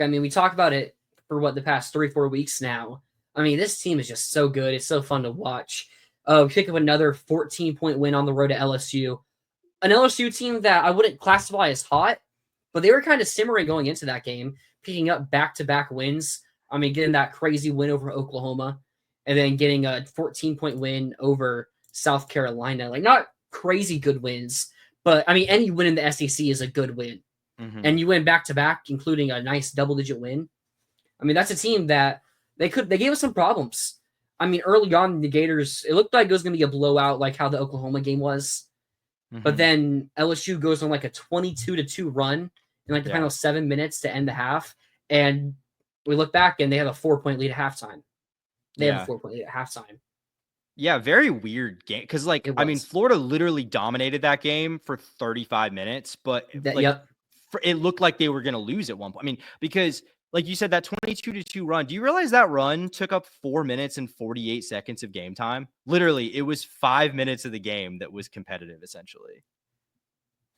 I mean, we talk about it for the past 3-4 weeks now. I mean, this team is just so good. It's so fun to watch. We pick up another 14-point win on the road to LSU. An LSU team that I wouldn't classify as hot, but they were kind of simmering going into that game, picking up back-to-back wins. I mean, getting that crazy win over Oklahoma, and then getting a 14-point win over South Carolina. Like, not crazy good wins, but, I mean, any win in the SEC is a good win. Mm-hmm. And you win back-to-back, including a nice double-digit win. I mean, that's a team that they gave us some problems. I mean, early on, the Gators, it looked like it was going to be a blowout like how the Oklahoma game was. Mm-hmm. But then LSU goes on like a 22-2 run in like the final 7 minutes to end the half. And we look back and they have a 4-point lead at halftime. They have a 4-point lead at halftime. Yeah, very weird game. Because, like, I mean, Florida literally dominated that game for 35 minutes. But it looked like they were going to lose at one point. I mean, because, like you said, that 22-2 run, do you realize that run took up 4 minutes and 48 seconds of game time? Literally, it was 5 minutes of the game that was competitive, essentially.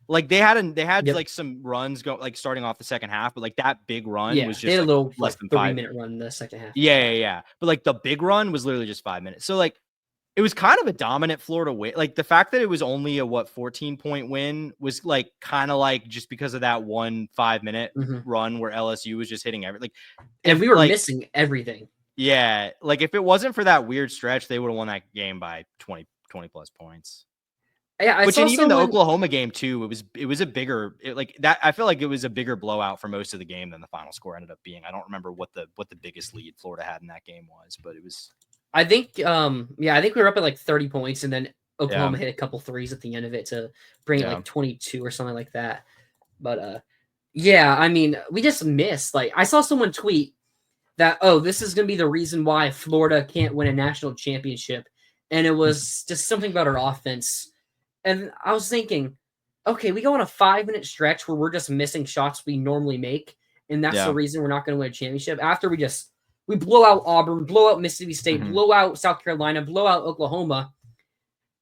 Like, they had like some runs go like starting off the second half, but like that big run was just they had a little less than 3-minute run in the second half. Yeah. But like the big run was literally just 5 minutes. So like it was kind of a dominant Florida win. Like the fact that it was only a 14-point win was like kind of like just because of that 1 5-minute run where LSU was just hitting everything. And we were missing everything. Yeah, like if it wasn't for that weird stretch, they would have won that game by 20 plus points. Yeah, which in even the Oklahoma game too, it was a bigger like that. I feel like it was a bigger blowout for most of the game than the final score ended up being. I don't remember what the biggest lead Florida had in that game was, but it was. I think I think we were up at like 30 points, and then Oklahoma hit a couple threes at the end of it to bring it like 22 or something like that. But I mean, we just missed. Like I saw someone tweet that this is gonna be the reason why Florida can't win a national championship, and it was just something about our offense. And I was thinking, okay, we go on a 5-minute stretch where we're just missing shots we normally make, and that's the reason we're not going to win a championship. After we blow out Auburn, blow out Mississippi State, blow out South Carolina, blow out Oklahoma,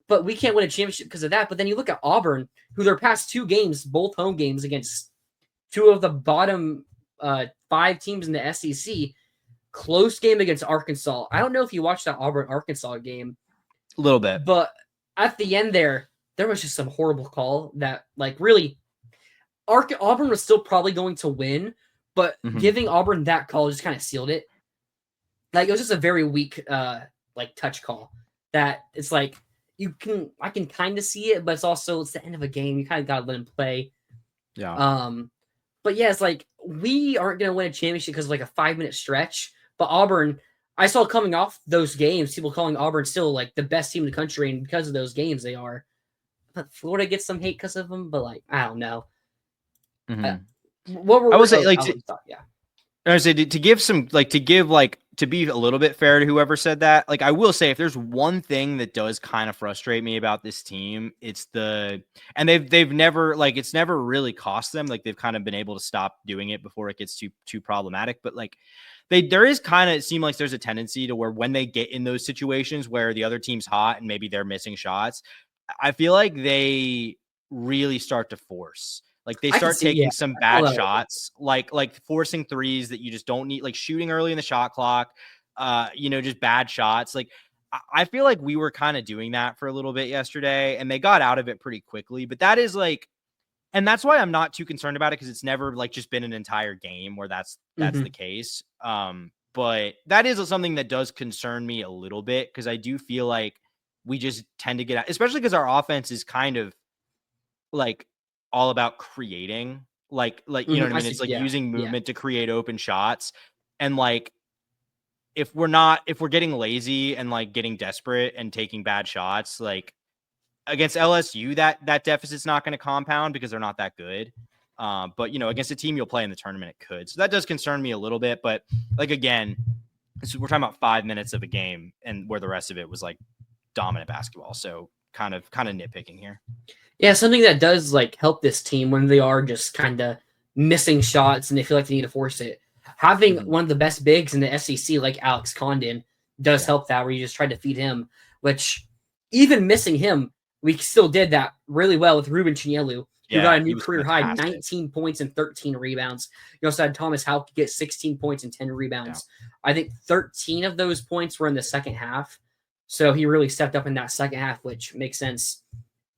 but we can't win a championship because of that. But then you look at Auburn, who their past 2 games, both home games against 2 of the bottom 5 teams in the SEC, close game against Arkansas. I don't know if you watched that Auburn-Arkansas game. A little bit. But at the end there was just some horrible call that, like, really, Auburn was still probably going to win, but giving Auburn that call just kind of sealed it. Like, it was just a very weak, like, touch call that it's like, I can kind of see it, but it's the end of a game. You kind of got to let him play. Yeah. But yeah, it's like, we aren't going to win a championship because of like a 5-minute stretch, but Auburn, I saw coming off those games, people calling Auburn still like the best team in the country, and because of those games, they are. But Florida gets some hate because of them, but like I don't know. What were I would say like I would say to be a little bit fair to whoever said that. Like I will say, if there's one thing that does kind of frustrate me about this team, it's they've never like it's never really cost them. Like they've kind of been able to stop doing it before it gets too problematic. But like there is kind of, it seems like there's a tendency to where when they get in those situations where the other team's hot and maybe they're missing shots, I feel like they really start to force. Like they start taking some bad shots, like forcing threes that you just don't need, like shooting early in the shot clock, just bad shots. Like I feel like we were kind of doing that for a little bit yesterday, and they got out of it pretty quickly. But that is like, and that's why I'm not too concerned about it, because it's never like just been an entire game where that's the case. But that is something that does concern me a little bit, because I do feel like we just tend to get out, especially because our offense is kind of like all about creating, like you know what I mean? It's like using movement to create open shots. And like, if we're getting lazy and like getting desperate and taking bad shots, like against LSU, that deficit's not going to compound because they're not that good. But against a team you'll play in the tournament, it could. So that does concern me a little bit. But like, again, we're talking about 5 minutes of a game, and where the rest of it was like dominant basketball. So kind of nitpicking here. Yeah, something that does like help this team when they are just kind of missing shots and they feel like they need to force it. Having one of the best bigs in the SEC like Alex Condon does help that, where you just tried to feed him, which even missing him, we still did that really well with Ruben Chinyelu. who got a he new was career high, fantastic. 19 points and 13 rebounds. You also had Thomas Hauck get 16 points and 10 rebounds. I think 13 of those points were in the second half. So he really stepped up in that second half, which makes sense.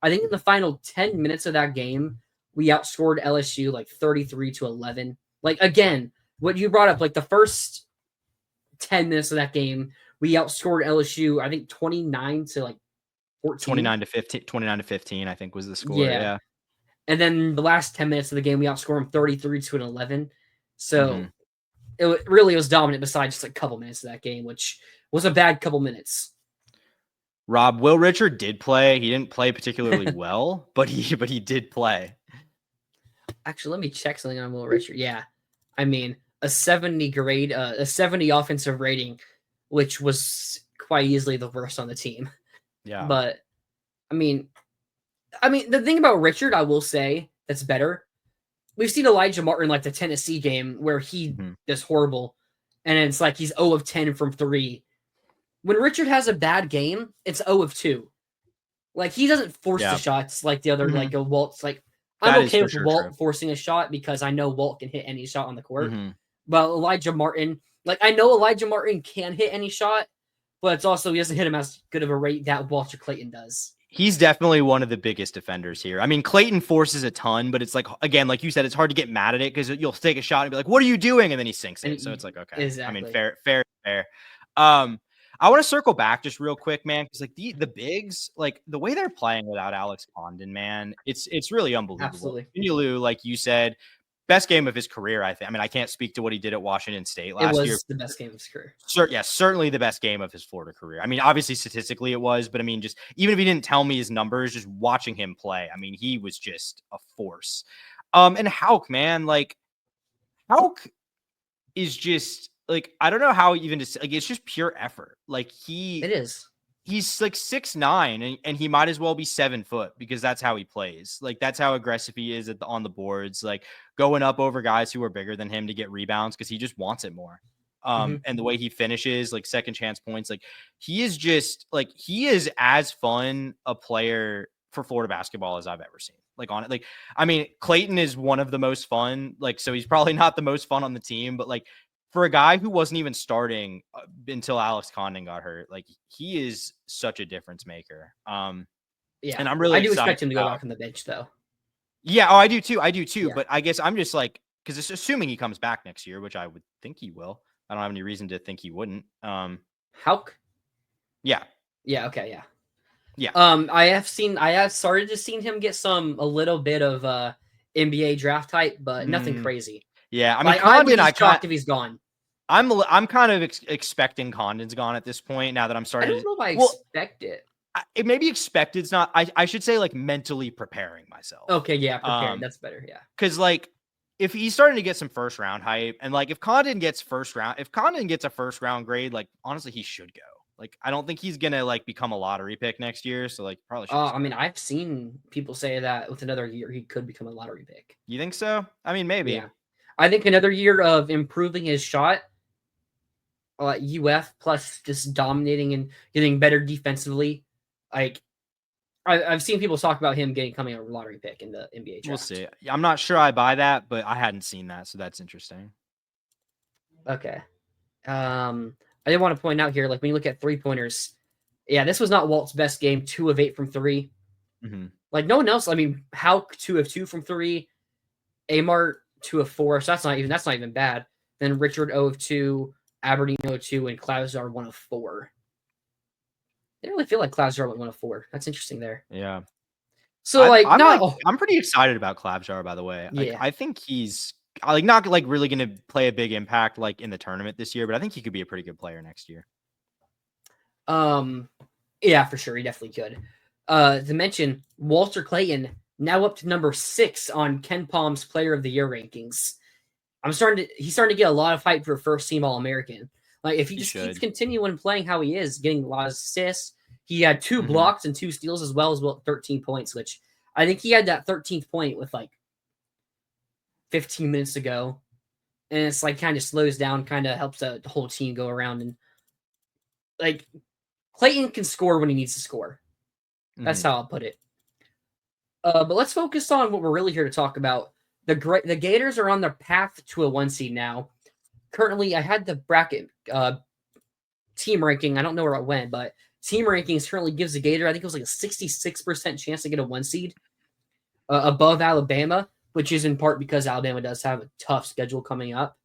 I think in the final 10 minutes of that game, we outscored LSU like 33-11. Like, again, what you brought up, like the first 10 minutes of that game, we outscored LSU, I think 29 to like 14. 29-15, I think was the score. Yeah. And then the last 10 minutes of the game, we outscored them 33-11. So it really was dominant besides just a couple minutes of that game, which was a bad couple minutes. Rob, Will Richard did play. He didn't play particularly well, but he did play. Actually, let me check something on Will Richard. Yeah. I mean, a 70 grade, a 70 offensive rating, which was quite easily the worst on the team. Yeah. But I mean, the thing about Richard, I will say that's better. We've seen Elijah Martin like the Tennessee game where he does horrible, and it's like he's 0 of 10 from 3. When Richard has a bad game, it's 0 of 2. Like he doesn't force the shots like the other like a Walt's. Like I'm okay with Walt forcing a shot because I know Walt can hit any shot on the court. But Elijah Martin, like I know Elijah Martin can hit any shot, but it's also he doesn't hit him as good of a rate that Walter Clayton does. He's definitely one of the biggest defenders here. I mean, Clayton forces a ton, but it's like, again, like you said, it's hard to get mad at it because you'll take a shot and be like, what are you doing? And then he sinks it. So it's like, okay. Exactly. I mean, fair. I want to circle back just real quick, man, because like the bigs, like the way they're playing without Alex Condon, man, it's really unbelievable. Absolutely. Lou, like you said, best game of his career, I think. I mean, I can't speak to what he did at Washington State last year. It was the best game of his career. Certainly the best game of his Florida career. I mean, obviously statistically it was, but I mean, just even if he didn't tell me his numbers, just watching him play, I mean, he was just a force. And Hauck, man, like Hauck is just like, I don't know how even to say, like, it's just pure effort. Like it is. He's like 6'9", and he might as well be 7 foot because that's how he plays. Like that's how aggressive he is on the boards, like going up over guys who are bigger than him to get rebounds because he just wants it more. And the way he finishes, like second chance points, like he is just like he is as fun a player for Florida basketball as I've ever seen. Like on it, like I mean, Clayton is one of the most fun. Like so, he's probably not the most fun on the team, but like. For a guy who wasn't even starting until Alex Condon got hurt, like he is such a difference maker. And I'm really I do expect him to go back on the bench though. Yeah, I do too. Yeah. But I guess I'm just like because it's assuming he comes back next year, which I would think he will. I don't have any reason to think he wouldn't. Hauck? Yeah. Yeah. Okay. Yeah. Yeah. I have started to see him get a little bit of NBA draft hype, but nothing crazy. Yeah, I mean, like, Condon, I would be shocked if he's gone. I'm kind of expecting Condon's gone at this point. Now that I'm starting, I don't know if I expect it. It may be expected. It's not. I should say like mentally preparing myself. Okay, yeah, prepared. That's better. Yeah, because like if he's starting to get some first round hype, and like if Condon gets a first round grade, like honestly, he should go. Like I don't think he's gonna like become a lottery pick next year. So like probably. I mean, I've seen people say that with another year he could become a lottery pick. You think so? I mean, maybe. Yeah. I think another year of improving his shot, UF plus just dominating and getting better defensively. Like I've seen people talk about him coming a lottery pick in the NBA draft. We'll see. I'm not sure I buy that, but I hadn't seen that, so that's interesting. Okay. I did want to point out here, like when you look at 3-pointers, yeah, this was not Walt's best game. 2 of 8 from 3. Like no one else. I mean, Hauck 2 of 2 from 3. Amart 2 of 4. So that's not even bad. Then Richard 0 of 2. Aberdeen 0 of 2, and Klausar 1 of 4. I didn't really feel like Klausar went 1 of 4. That's interesting there. Yeah. So I'm pretty excited about Klausar, by the way. Like, yeah. I think he's like not like really going to play a big impact like in the tournament this year, but I think he could be a pretty good player next year. Yeah, for sure, he definitely could. To mention Walter Clayton now up to number 6 on Ken Palm's Player of the Year rankings. He's starting to get a lot of hype for first team All-American. Like if he just keeps continuing playing how he is, getting a lot of assists. He had 2 blocks and 2 steals as well 13 points, which I think he had that 13th point with like 15 minutes to go. And it's like kind of slows down, kind of helps the whole team go around. And like Clayton can score when he needs to score. That's how I'll put it. But let's focus on what we're really here to talk about. The Gators are on their path to a 1 seed now. Currently, I had the bracket team ranking. I don't know where it went, but team rankings currently gives the Gator, I think it was like a 66% chance to get a 1 seed above Alabama, which is in part because Alabama does have a tough schedule coming up.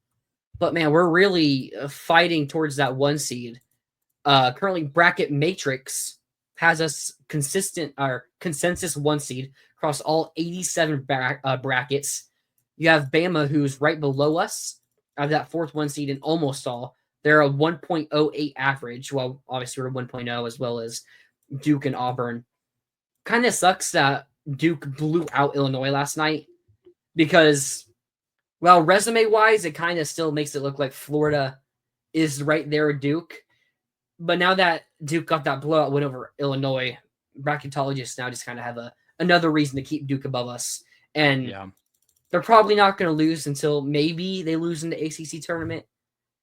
But man, we're really fighting towards that 1 seed. Currently, Bracket Matrix has us consensus 1 seed across all 87 brackets. You have Bama, who's right below us, of that 4th 1 seed in almost all. They're a 1.08 average. Well, obviously we're 1.0 as well as Duke and Auburn. Kind of sucks that Duke blew out Illinois last night because, well, resume-wise, it kind of still makes it look like Florida is right there at Duke. But now that Duke got that blowout win over Illinois, bracketologists now just kind of have another reason to keep Duke above us. And they're probably not going to lose until maybe they lose in the ACC tournament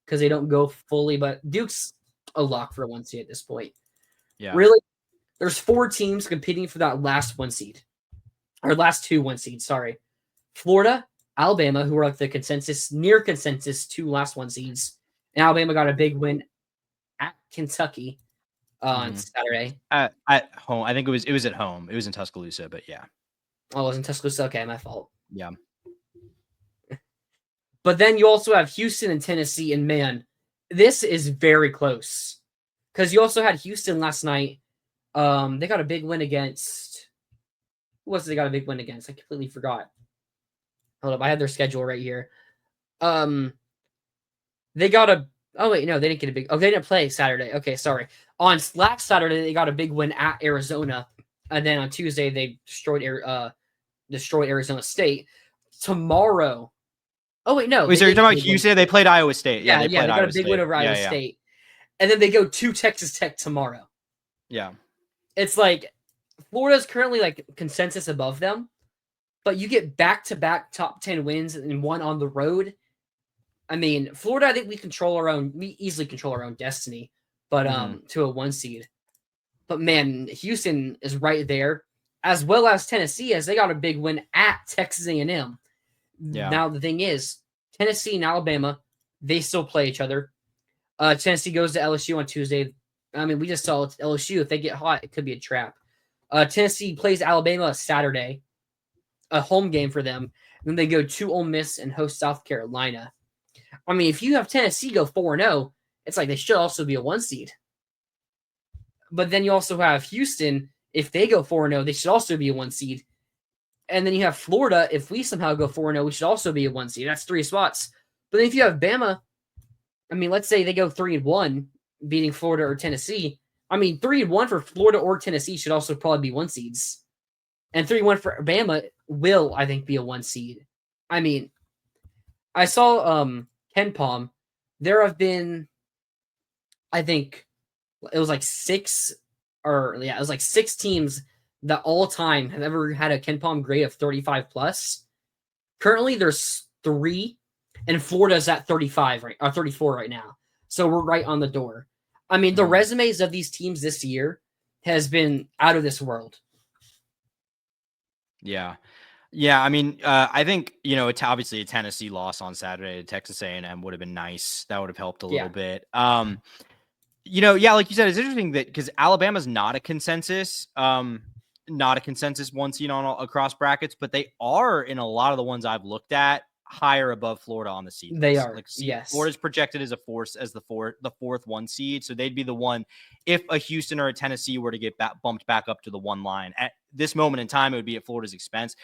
because they don't go fully. But Duke's a lock for a 1 seed at this point. Yeah. Really, there's 4 teams competing for that last 1 seed. Or last 2 1 seeds, sorry. Florida, Alabama, who are like the near consensus 2 last 1 seeds. And Alabama got a big win at Kentucky on Saturday. At home. I think it was at home. It was in Tuscaloosa, but yeah. Oh, it was in Tuscaloosa? Okay, my fault. Yeah. But then you also have Houston and Tennessee, and man, this is very close. Because you also had Houston last night. They got a big win against... Who was it they got a big win against? I completely forgot. Hold up, I had their schedule right here. They got a... Oh, wait, no, they didn't get a big... Oh, they didn't play Saturday. Okay, sorry. On last Saturday, they got a big win at Arizona. And then on Tuesday, they destroyed Arizona State. Tomorrow... Oh, wait, no. Wait, so you're talking about Houston? They played Iowa State. Yeah, they got a big win over Iowa State. And then they go to Texas Tech tomorrow. Yeah. It's like Florida's currently like consensus above them, but you get back-to-back top 10 wins and one on the road. I mean, Florida, I think we easily control our own destiny, but to a 1 seed. But man, Houston is right there, as well as Tennessee, as they got a big win at Texas A&M. Yeah. Now the thing is, Tennessee and Alabama, they still play each other. Tennessee goes to LSU on Tuesday. I mean, we just saw it's LSU. If they get hot, it could be a trap. Tennessee plays Alabama Saturday, a home game for them. Then they go to Ole Miss and host South Carolina. I mean, if you have Tennessee go 4-0, it's like they should also be a 1 seed. But then you also have Houston. If they go 4-0, they should also be a 1 seed. And then you have Florida. If we somehow go 4-0, we should also be a 1 seed. That's 3 spots. But then if you have Bama, I mean, let's say they go 3-1, beating Florida or Tennessee. I mean, 3-1 for Florida or Tennessee should also probably be 1 seeds. And 3-1 for Bama will, I think, be a 1 seed. I mean, I saw Ken Palm. There have been, I think, it was like 6 teams that all time have ever had a Ken Palm grade of 35 plus. Currently, there's 3, and Florida's at 35 or 34 right now. So we're right on the door. I mean, the resumes of these teams this year has been out of this world. Yeah. Yeah, I mean, I think, it's obviously a Tennessee loss on Saturday to Texas A&M would have been nice. That would have helped a little bit. Like you said, it's interesting that because Alabama's not a consensus 1 seed on across brackets, but they are in a lot of the ones I've looked at higher above Florida on the seed. They are. Yes. Florida's projected as the 4th 1 seed, so they'd be the one if a Houston or a Tennessee were to get bumped back up to the 1 line. At this moment in time, it would be at Florida's expense.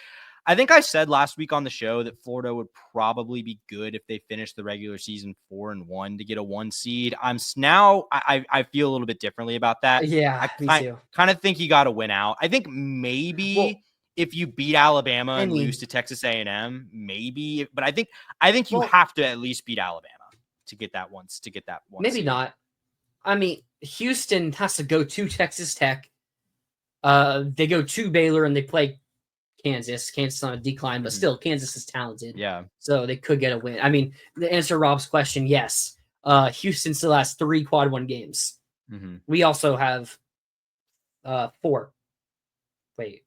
I think I said last week on the show that Florida would probably be good if they finished the regular season 4-1 to get a 1 seed. I feel a little bit differently about that. Yeah, me too. Kind of think you got to win out. I think maybe if you beat Alabama and lose to Texas A&M, maybe. But I think you have to at least beat Alabama to get that one. Maybe seed. Not. I mean, Houston has to go to Texas Tech. They go to Baylor and they play Kansas. Kansas is on a decline, but still, Kansas is talented. Yeah. So they could get a win. I mean, to answer Rob's question, yes. Houston still has 3 quad 1 games. We also have 4. Wait.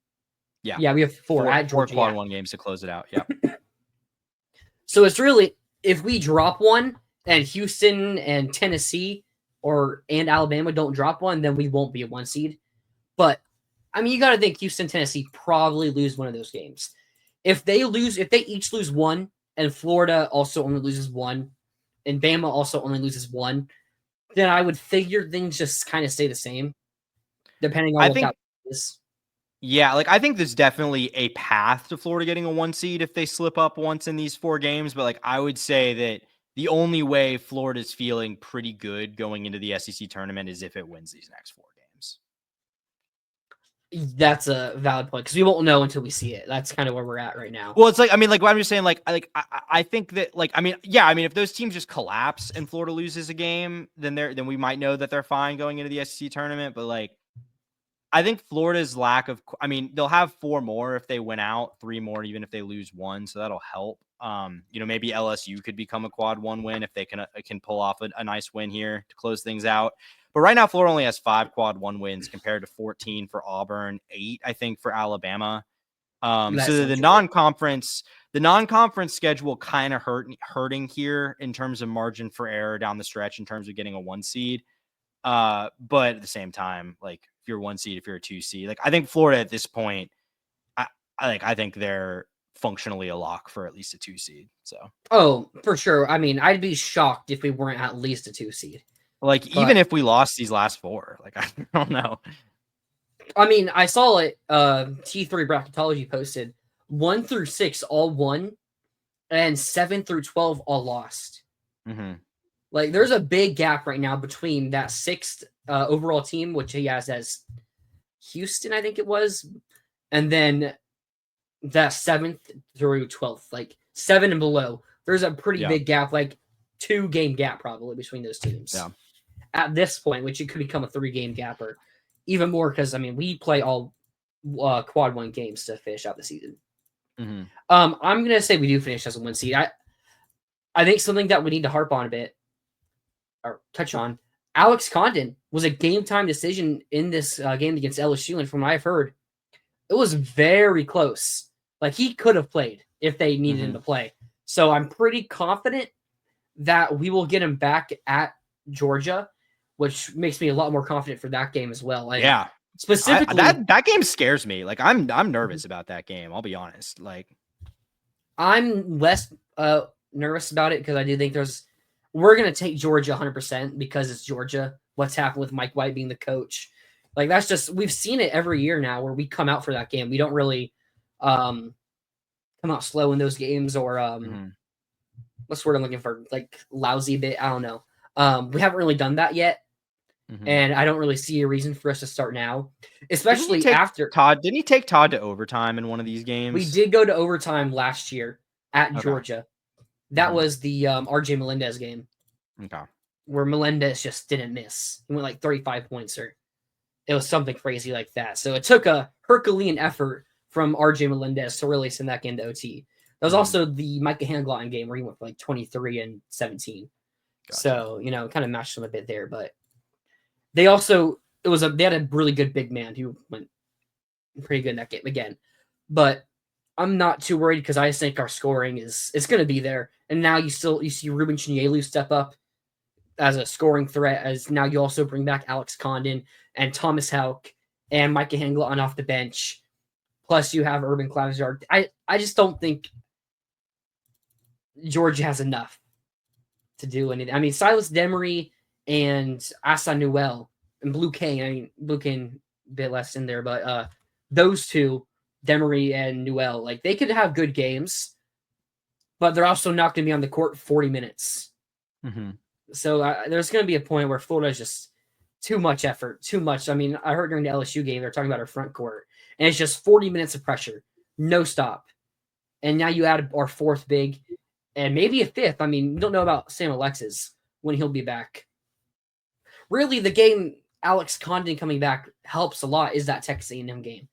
Yeah, we have four at Georgia. Four quad one games to close it out. Yeah. So it's really, if we drop one and Houston and Tennessee and Alabama don't drop one, then we won't be a 1 seed. But I mean, you got to think Houston, Tennessee probably lose one of those games. If they each lose one, and Florida also only loses one, and Bama also only loses one, then I would figure things just kind of stay the same, depending on what that is. Yeah, like I think there's definitely a path to Florida getting a 1 seed if they slip up once in these 4 games. But like I would say that the only way Florida's feeling pretty good going into the SEC tournament is if it wins these next 4 games. That's a valid point because we won't know until we see it. That's kind of where we're at right now. Well, it's like, I mean, like what I'm just saying, I think that, like, I mean, yeah, I mean, if those teams just collapse and Florida loses a game, then we might know that they're fine going into the SEC tournament. But like, I think Florida's lack of, I mean, they'll have 4 more if they win out, 3 more even if they lose 1, so that'll help. Maybe LSU could become a quad 1 win if they can pull off a nice win here to close things out. But right now, Florida only has 5 quad 1 wins compared to 14 for Auburn, 8 I think for Alabama. So the non-conference schedule kind of hurting here in terms of margin for error down the stretch in terms of getting a 1 seed. But at the same time, like if you're 1 seed, if you're a 2 seed, like I think Florida at this point, I think they're functionally a lock for at least a 2 seed. So for sure. I mean, I'd be shocked if we weren't at least a 2 seed. Like even if we lost these last 4, like I don't know. I mean, I saw it. T3 Bracketology posted 1 through 6 all won, and 7 through 12 all lost. Mm-hmm. Like, there's a big gap right now between that 6th overall team, which he has as Houston, I think it was, and then that 7th through 12th, like 7 and below. There's a pretty big gap, like 2-game gap probably between those teams. Yeah. At this point, which it could become a 3-game gap or even more because, I mean, we play all quad 1 games to finish out the season. Mm-hmm. I'm going to say we do finish as a 1 seed. I think something that we need to harp on a bit or touch on, Alex Condon was a game-time decision in this game against LSU, and from what I've heard, it was very close. Like, he could have played if they needed him to play. So I'm pretty confident that we will get him back at Georgia, which makes me a lot more confident for that game as well. And yeah. Specifically, that game scares me. Like I'm nervous about that game. I'll be honest. Like I'm less nervous about it because I do think we're going to take Georgia 100% because it's Georgia. What's happened with Mike White being the coach. Like that's just, we've seen it every year now where we come out for that game. We don't really come out slow in those games or what's the word I'm looking for? Like lousy bit. I don't know. We haven't really done that yet. Mm-hmm. And I don't really see a reason for us to start now, especially after Todd. Didn't he take Todd to overtime in one of these games? We did go to overtime last year at Georgia. That was the RJ Melendez game. Okay. Where Melendez just didn't miss. He went like 35 points or it was something crazy like that. So it took a Herculean effort from RJ Melendez to really send that game to OT. That was also the Micah Handlotton game where he went for like 23 and 17. Gotcha. So, kind of matched them a bit there, but they had a really good big man who went pretty good in that game again. But I'm not too worried because I just think our scoring is going to be there. And now you see Ruben Chinyelu step up as a scoring threat, as now you also bring back Alex Condon and Thomas Houck and Micah Handlotton off the bench. Plus you have Urban Clavijar. I just don't think Georgia has enough to do anything. I mean, Silas Demery and Asa Newell and Blue Kane a bit less in there, but those two, Demery and Newell, like they could have good games, but they're also not going to be on the court 40 minutes. Mm-hmm. So there's going to be a point where Florida is just too much effort, too much. I mean, I heard during the LSU game, they're talking about our front court, and it's just 40 minutes of pressure, no stop. And now you add our 4th big and maybe a 5th. I mean, we don't know about Sam Alexis when he'll be back. Really, the game Alex Condon coming back helps a lot is that Texas A&M game.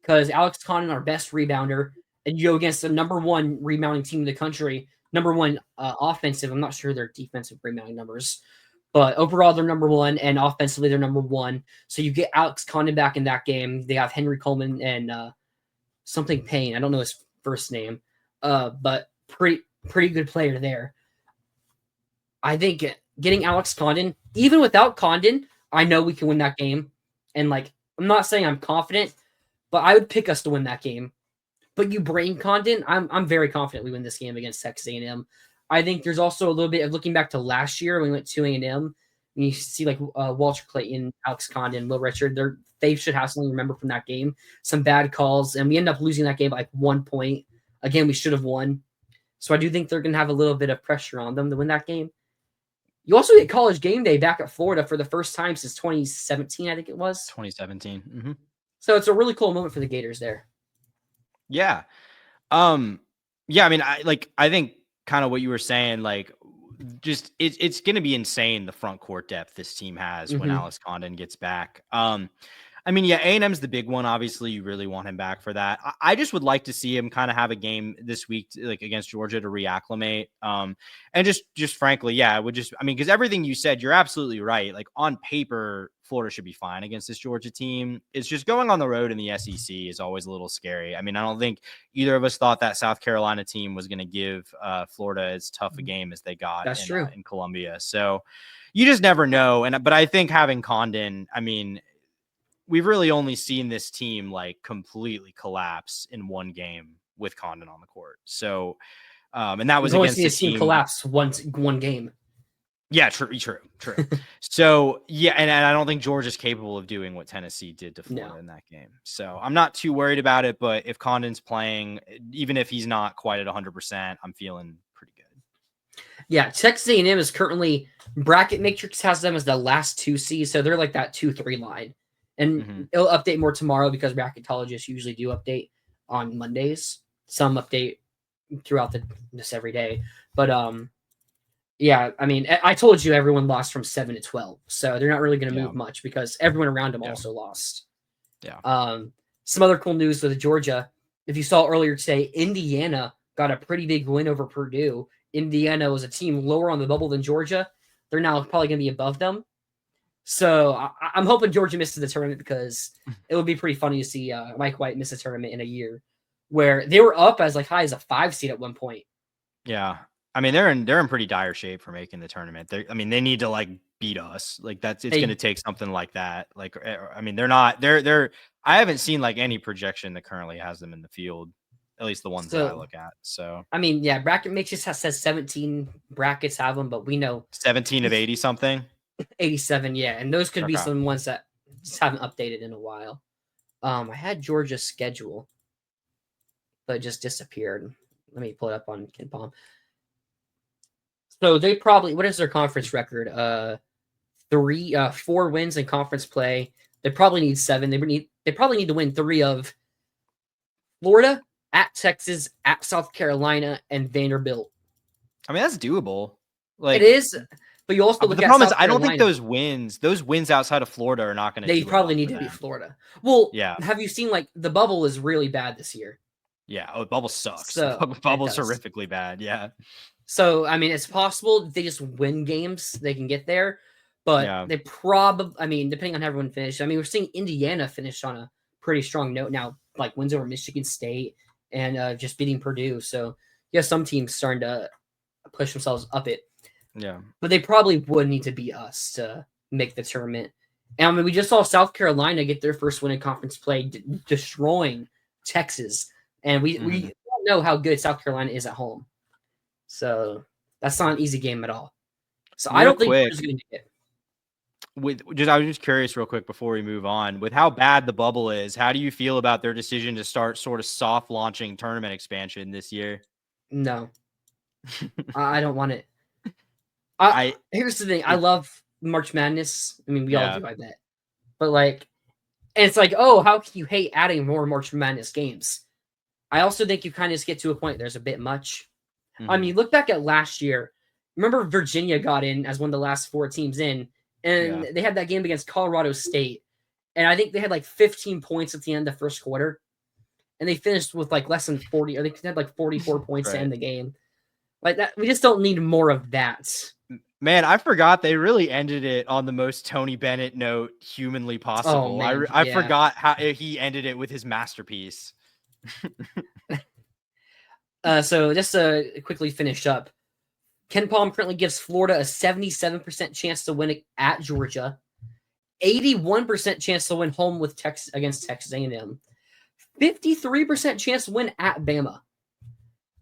Because Alex Condon, our best rebounder, and you go against the number 1 rebounding team in the country, number 1 offensive. I'm not sure their defensive rebounding numbers, but overall they're number 1, and offensively they're number 1. So you get Alex Condon back in that game. They have Henry Coleman and something Payne. I don't know his first name, but pretty good player there. I think getting Alex Condon, even without Condon, I know we can win that game. And like, I'm not saying I'm confident, but I would pick us to win that game. But you bring Condon, I'm very confident we win this game against Texas A&M. I think there's also a little bit of looking back to last year when we went to A&M. And you see like Walter Clayton, Alex Condon, Will Richard. They should have something to remember from that game. Some bad calls, and we end up losing that game by like 1 point. Again, we should have won. So I do think they're going to have a little bit of pressure on them to win that game. You also get College Game Day back at Florida for the first time since 2017, I think it was. 2017. Mm-hmm. So it's a really cool moment for the Gators there. Yeah. Yeah, I mean, I think kind of what you were saying, like, just it's going to be insane the front court depth this team has when Alex Condon gets back. I mean, yeah, A&M's the big one. Obviously, you really want him back for that. I just would like to see him kind of have a game this week, like against Georgia, to reacclimate. And just frankly, yeah, I mean, because everything you said, you're absolutely right. Like on paper, Florida should be fine against this Georgia team. It's just going on the road in the SEC is always a little scary. I mean, I don't think either of us thought that South Carolina team was going to give Florida as tough a game as they got in Columbia. So you just never know. But I think having Condon, I mean, we've really only seen this team like completely collapse in one game with Condon on the court. So, and that was against the team collapse one game. Yeah, true. So yeah, and I don't think Georgia's capable of doing what Tennessee did to Florida in that game. So I'm not too worried about it. But if Condon's playing, even if he's not quite at 100%, I'm feeling pretty good. Yeah, Texas A&M is currently bracket matrix has them as the last 2 seeds, so they're like that 2-3 line. And it'll update more tomorrow because bracketologists usually do update on Mondays. Some update throughout this every day. But yeah, I mean, I told you everyone lost from 7 to 12. So they're not really going to move much because everyone around them also lost. Yeah. Some other cool news with Georgia. If you saw earlier today, Indiana got a pretty big win over Purdue. Indiana was a team lower on the bubble than Georgia. They're now probably going to be above them. So I'm hoping Georgia misses the tournament because it would be pretty funny to see Mike White miss a tournament in a year where they were up as like high as a 5 seed at one point. Yeah, I mean they're in pretty dire shape for making the tournament. I mean they need to like beat us. Like it's going to take something like that. Like I mean they're I haven't seen like any projection that currently has them in the field. At least the ones that I look at. So I mean yeah, bracket matrix says 17 brackets have them, but we know 17 of 80 something. 87, yeah, and those could be some ones that just haven't updated in a while. I had Georgia's schedule, but it just disappeared. Let me pull it up on KenPom. So they probably, what is their conference record? 4 wins in conference play. They probably need 7. They probably need to win 3 of Florida, at Texas, at South Carolina, and Vanderbilt. I mean that's doable. Like it is. But you also look the at problem is I don't think those wins outside of Florida are not going to. They probably need to be Florida. Well, yeah. Have you seen like the bubble is really bad this year? Yeah, the bubble sucks. So the bubble's horrifically bad. Yeah. So I mean, it's possible if they just win games, they can get there. But they probably, I mean, depending on how everyone finished. I mean, we're seeing Indiana finish on a pretty strong note now, like wins over Michigan State and just beating Purdue. So yeah, some teams starting to push themselves up it. Yeah. But they probably would need to beat us to make the tournament. And I mean, we just saw South Carolina get their first win in conference play, destroying Texas. And we don't know how good South Carolina is at home. So that's not an easy game at all. So I don't think we're just going to get it. I was just curious real quick before we move on. With how bad the bubble is, how do you feel about their decision to start sort of soft launching tournament expansion this year? No. I don't want it. Here's the thing. I love March Madness. I mean, we all do, I bet. But like, and it's like, oh, how can you hate adding more March Madness games? I also think you kind of just get to a point there's a bit much. I mean, look back at last year. Remember Virginia got in as one of the last 4 teams in, and they had that game against Colorado State. And I think they had like 15 points at the end of the first quarter. And they finished with like less than 40, or they had like 44 points to end the game. Like that, we just don't need more of that. Man, I forgot they really ended it on the most Tony Bennett note humanly possible. I forgot how he ended it with his masterpiece. So just to quickly finish up, Ken Palm currently gives Florida a 77% chance to win at Georgia, 81% chance to win home with against Texas A&M, 53% chance to win at Bama.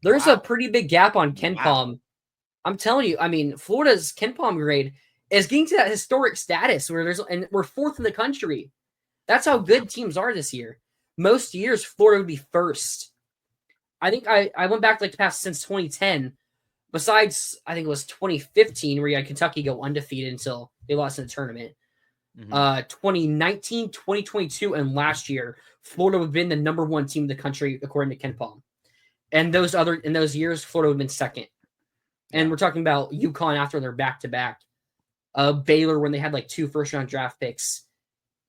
There's a pretty big gap on Ken Palm. I'm telling you, I mean, Florida's Ken Palm grade is getting to that historic status where we're fourth in the country. That's how good teams are this year. Most years, Florida would be first. I think I went back like the past since 2010. Besides, I think it was 2015 where you had Kentucky go undefeated until they lost in the tournament. 2019, 2022, and last year, Florida would have been the number one team in the country according to Ken Palm. And in those years, Florida would have been second. And we're talking about UConn after their back-to-back. Baylor when they had like 2 first-round draft picks.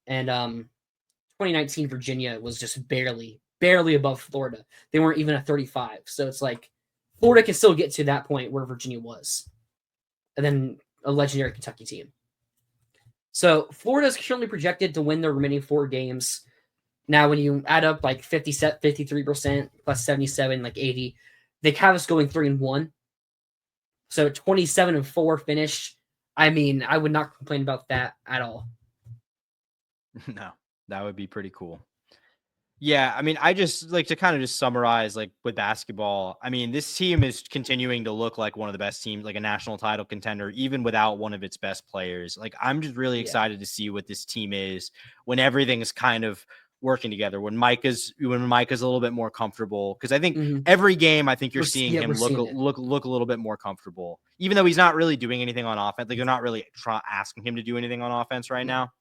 And 2019 Virginia was just barely above Florida. They weren't even a 35. So it's like Florida can still get to that point where Virginia was. And then a legendary Kentucky team. So Florida is currently projected to win their remaining 4 games. Now, when you add up like 53% plus 77, like 80, they have us going 3-1. So 27-4 finish. I mean, I would not complain about that at all. No, that would be pretty cool. Yeah, I mean, I just like to kind of just summarize like with basketball. I mean, this team is continuing to look like one of the best teams, like a national title contender, even without one of its best players. Like, I'm just really excited to see what this team is when everything's kind of working together. When Micah's a little bit more comfortable, because I think every game, I think you're seeing him look a little bit more comfortable, even though he's not really doing anything on offense. Like, they're not really asking him to do anything on offense right now.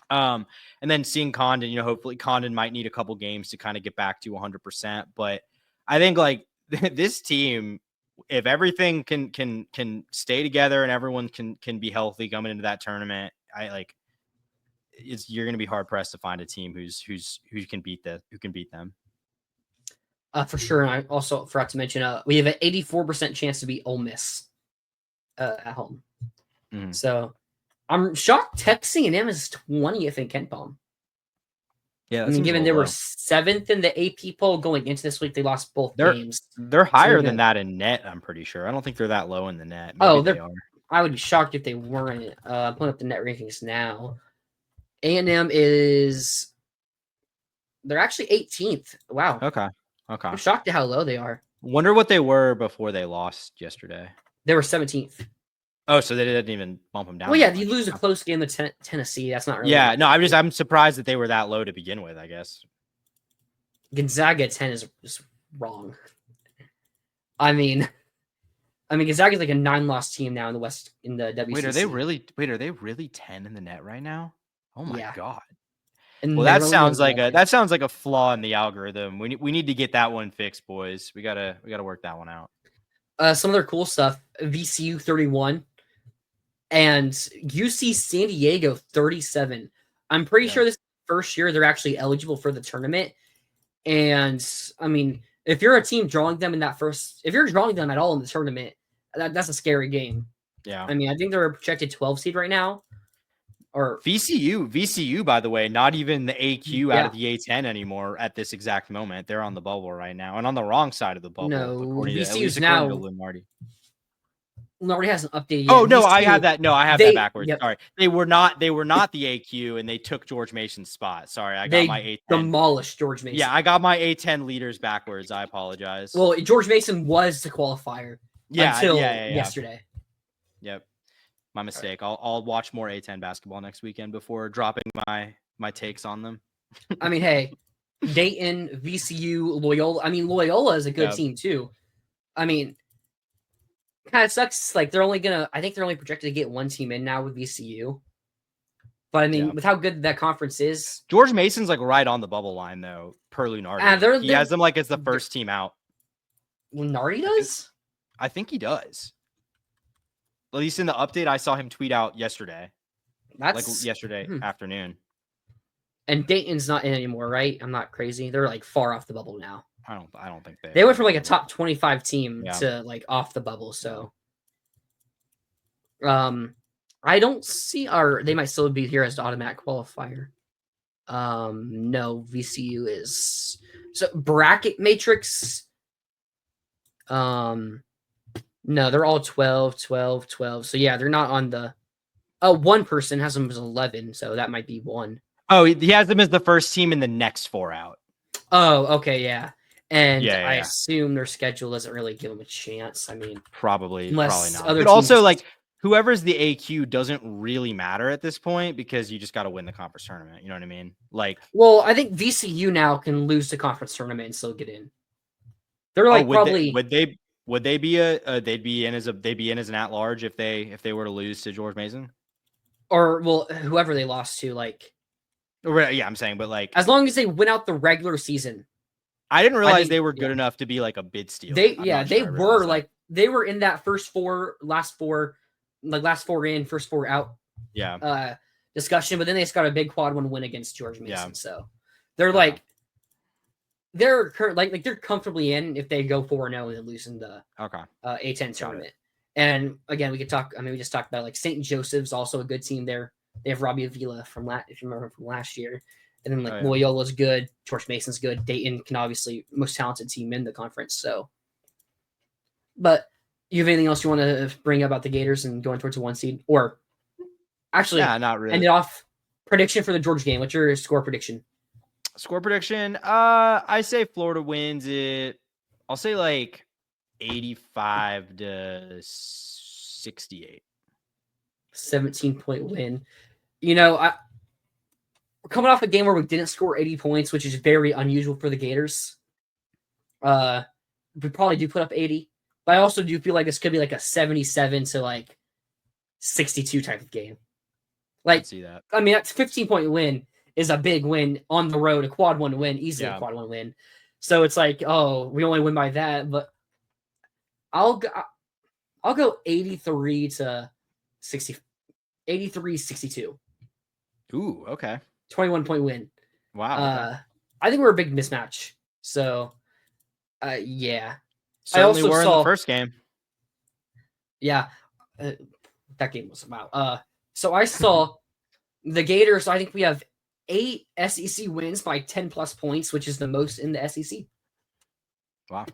And then seeing Condon, hopefully Condon might need a couple games to kind of get back to 100%. But I think like this team, if everything can stay together and everyone can be healthy coming into that tournament, you're going to be hard pressed to find a team who can beat them. For sure. And I also forgot to mention, we have an 84% chance to beat Ole Miss at home. So I'm shocked Texas A&M is 20th in Ken Palm. Yeah, I mean, given they were 7th in the AP poll going into this week, they lost both games. They're higher than that in net, I'm pretty sure. I don't think they're that low in the net. Maybe they are. I would be shocked if they weren't. I'm pulling up the net rankings now. A&M they're actually 18th. Wow. Okay. I'm shocked at how low they are. Wonder what they were before they lost yesterday. They were 17th. Oh, so they didn't even bump them down. Well, yeah, you lose a close game to Tennessee. That's not really. Yeah, no, I'm surprised that they were that low to begin with, I guess. Gonzaga at 10 is just wrong. I mean, Gonzaga's like a 9-loss team now in the West in the WCC. Wait, are they really 10 in the net right now? Oh my God. And well, that sounds like a flaw in the algorithm. We need to get that one fixed, boys. We gotta work that one out. Some other cool stuff: VCU 31 and UC San Diego 37. I'm pretty sure this is the first year they're actually eligible for the tournament. And I mean, if you're a team drawing them if you're drawing them at all in the tournament, that's a scary game. Yeah. I mean, I think they're a projected 12 seed right now. Or VCU, by the way, not even the AQ out of the A10 anymore at this exact moment. They're on the bubble right now and on the wrong side of the bubble. No, VCU's now. Lunardi. Lunardi hasn't updated yet. Oh no, I have that. No, I have that backwards. Yep. Sorry, they were not the AQ, and they took George Mason's spot. Sorry, I got my A10. Demolished George Mason. Yeah, I got my A10 leaders backwards. I apologize. Well, George Mason was the qualifier until yesterday. Yep. My mistake. I'll watch more A10 basketball next weekend before dropping my takes on them. I mean, hey, Dayton, VCU, Loyola. I mean, Loyola is a good team too. I mean, kind of sucks. Like I think they're only projected to get one team in now with VCU. But I mean, with how good that conference is, George Mason's like right on the bubble line though. Per Lunardi, he has them like as the first team out. Lunardi does. I think he does. At least in the update, I saw him tweet out yesterday. That's yesterday afternoon. And Dayton's not in anymore, right? I'm not crazy. They're like far off the bubble now. I don't think they went from like a top 25 team to like off the bubble. So, I don't see they might still be here as the automatic qualifier. No, VCU is so bracket matrix. No, they're all 12, 12, 12. So yeah, they're not on the. One person has them as 11, so that might be one. Oh, he has them as the first team in the next 4 out. Oh, okay, yeah. And Yeah, I yeah. assume their schedule doesn't really give them a chance. I mean, probably unless not. other But also, teams- like, whoever's the AQ doesn't really matter at this point because you just got to win the conference tournament. You know what I mean? Like, well, I think VCU now can lose the conference tournament and still get in. They're like probably would they be they'd be in as an at-large if they were to lose to George Mason? or well, whoever they lost to, like, Yeah, I'm saying, but like, as long as they win out the regular season. I didn't realize they were good enough to be like a bid steal. They were like they were in that last four in, first four out. Yeah. Discussion, but then they just got a big quad one win against George Mason. Yeah. So they're like they're comfortably in if they go 4-0 and lose in the A10 tournament. And again, we could talk. I mean, we just talked about like St. Joseph's, also a good team there. They have Robbie Avila if you remember from last year. And then like Loyola's good, George Mason's good. Dayton can obviously most talented team in the conference. So, but you have anything else you want to bring up about the Gators and going towards a 1 seed, or actually, not really. End it off. Prediction for the Georgia game. What's your score prediction? Score prediction. I say Florida wins it. I'll say like 85-68. 17-point win. You know, we're coming off a game where we didn't score 80 points, which is very unusual for the Gators. We probably do put up 80, but I also do feel like this could be like a 77 to like 62 type of game. Like, see that. I mean, that's 15-point win is a big win on the road, a quad one win, easily a quad one win. So it's like, oh, we only win by that, but I'll go 83 to 60, 83-62. Ooh, okay. 21-point win. Wow. Okay. I think we're a big mismatch. So, yeah. Certainly were in the first game. Yeah. That game was about. So I saw the Gators. I think we have 8 SEC wins by 10 plus points, which is the most in the SEC. Wow.